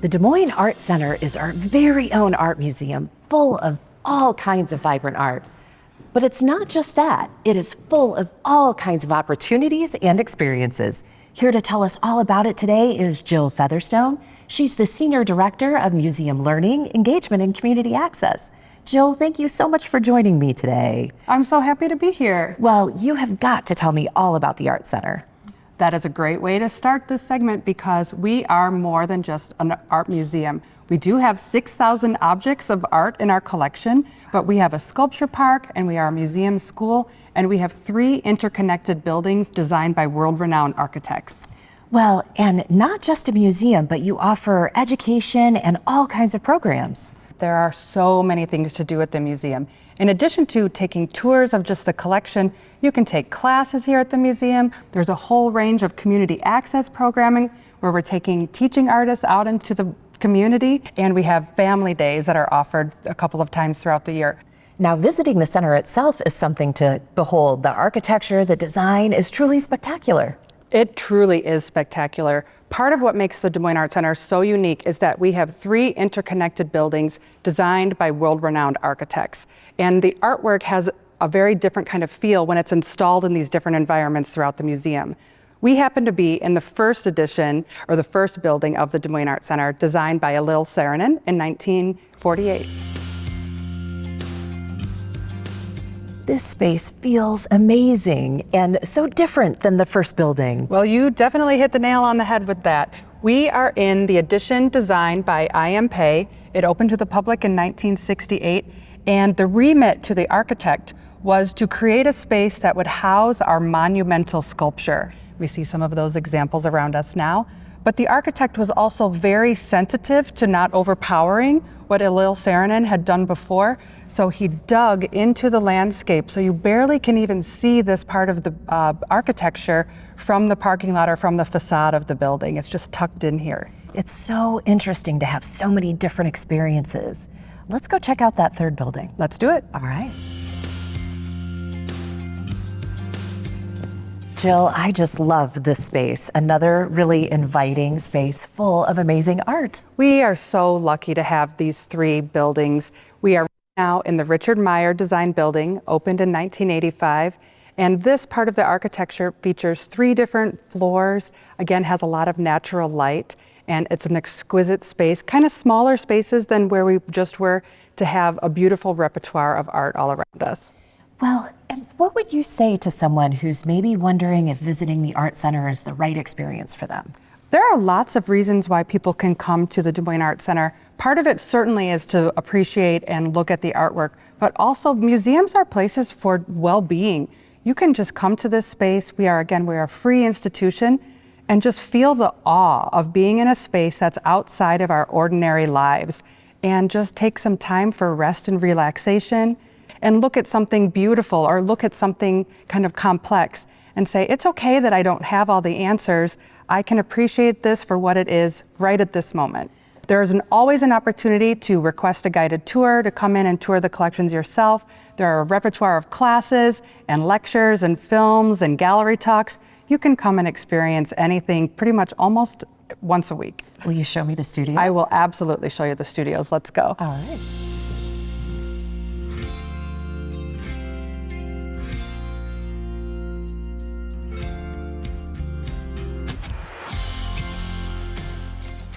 The Des Moines Art Center is our very own art museum, full of all kinds of vibrant art. But it's not just that. It is full of all kinds of opportunities and experiences. Here to tell us all about it today is Jill Featherstone. She's the Senior Director of Museum Learning, Engagement, and Community Access. Jill, thank you so much for joining me today. I'm so happy to be here. Well, you have got to tell me all about the Art Center. That is a great way to start this segment because we are more than just an art museum. We do have 6,000 objects of art in our collection, but we have a sculpture park and we are a museum school, and we have 3 interconnected buildings designed by world-renowned architects. Well, and not just a museum, but you offer education and all kinds of programs. There are so many things to do at the museum. In addition to taking tours of just the collection, you can take classes here at the museum. There's a whole range of community access programming where we're taking teaching artists out into the community, and we have family days that are offered a couple of times throughout the year. Now, visiting the center itself is something to behold. The architecture, the design is truly spectacular. It truly is spectacular. Part of what makes the Des Moines Art Center so unique is that we have 3 interconnected buildings designed by world-renowned architects. And the artwork has a very different kind of feel when it's installed in these different environments throughout the museum. We happen to be in the first edition, or the first building of the Des Moines Art Center, designed by Elil Saarinen in 1948. This space feels amazing and so different than the first building. Well, you definitely hit the nail on the head with that. We are in the addition designed by I.M. Pei. It opened to the public in 1968, and the remit to the architect was to create a space that would house our monumental sculpture. We see some of those examples around us now. But the architect was also very sensitive to not overpowering what Elil Saarinen had done before. So he dug into the landscape, so you barely can even see this part of the architecture from the parking lot or from the facade of the building. It's just tucked in here. It's so interesting to have so many different experiences. Let's go check out that third building. Let's do it. All right. Jill, I just love this space. Another really inviting space full of amazing art. We are so lucky to have these 3 buildings. We are now in the Richard Meyer Design Building, opened in 1985. And this part of the architecture features 3 different floors, again, has a lot of natural light, and it's an exquisite space, kind of smaller spaces than where we just were, to have a beautiful repertoire of art all around us. Well, and what would you say to someone who's maybe wondering if visiting the Art Center is the right experience for them? There are lots of reasons why people can come to the Des Moines Art Center. Part of it certainly is to appreciate and look at the artwork, but also museums are places for well-being. You can just come to this space. We're a free institution, and just feel the awe of being in a space that's outside of our ordinary lives, and just take some time for rest and relaxation, and look at something beautiful or look at something kind of complex and say, it's okay that I don't have all the answers. I can appreciate this for what it is right at this moment. There is always an opportunity to request a guided tour, to come in and tour the collections yourself. There are a repertoire of classes and lectures and films and gallery talks. You can come and experience anything pretty much almost once a week. Will you show me the studios? I will absolutely show you the studios. Let's go. All right.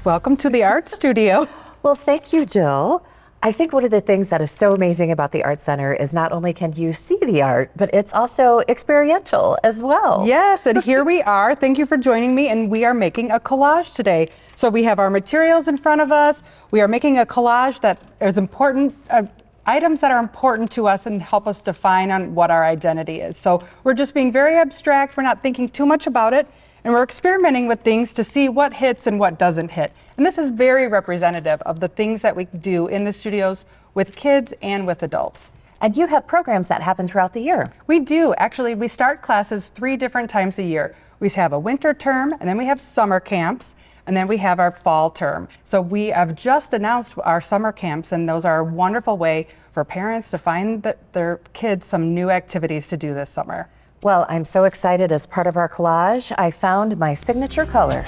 Welcome to the art studio. Well, thank you, Jill. I think one of the things that is so amazing about the Art Center is not only can you see the art, but it's also experiential as well. Yes, and here we are. Thank you for joining me, and we are making a collage today. So we have our materials in front of us. We are making a collage that is important, items that are important to us and help us define on what our identity is. So we're just being very abstract. We're not thinking too much about it. And we're experimenting with things to see what hits and what doesn't hit. And this is very representative of the things that we do in the studios with kids and with adults. And you have programs that happen throughout the year. We do. Actually, we start classes 3 different times a year. We have a winter term, and then we have summer camps, and then we have our fall term. So we have just announced our summer camps, and those are a wonderful way for parents to find their kids some new activities to do this summer. Well, I'm so excited. As part of our collage, I found my signature color.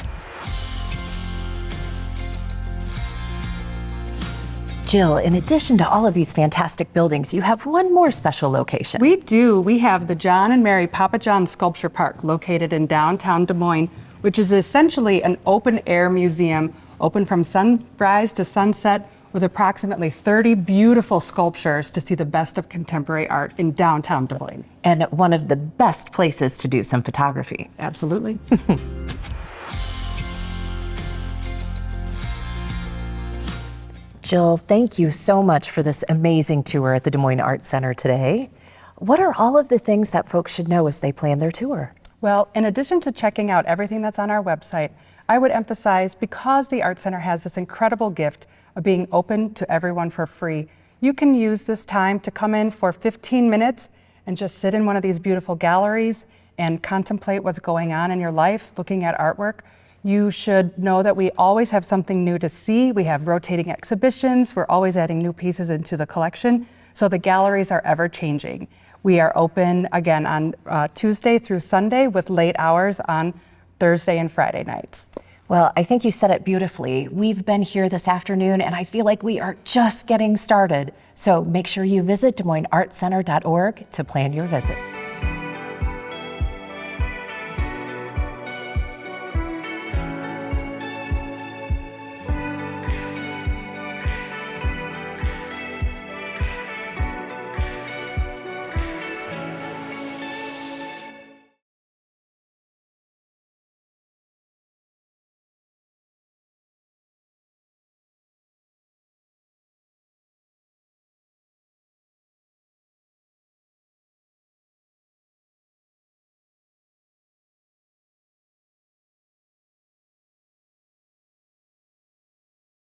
Jill, in addition to all of these fantastic buildings, you have one more special location. We do. We have the John and Mary Papa John Sculpture Park located in downtown Des Moines, which is essentially an open-air museum, open from sunrise to sunset, with approximately 30 beautiful sculptures to see the best of contemporary art in downtown Des Moines. And one of the best places to do some photography. Absolutely. Jill, thank you so much for this amazing tour at the Des Moines Art Center today. What are all of the things that folks should know as they plan their tour? Well, in addition to checking out everything that's on our website, I would emphasize, because the Art Center has this incredible gift of being open to everyone for free, you can use this time to come in for 15 minutes and just sit in one of these beautiful galleries and contemplate what's going on in your life, looking at artwork. You should know that we always have something new to see. We have rotating exhibitions. We're always adding new pieces into the collection. So the galleries are ever changing. We are open again on Tuesday through Sunday with late hours on Thursday and Friday nights. Well, I think you said it beautifully. We've been here this afternoon and I feel like we are just getting started. So make sure you visit DesMoinesArtCenter.org to plan your visit.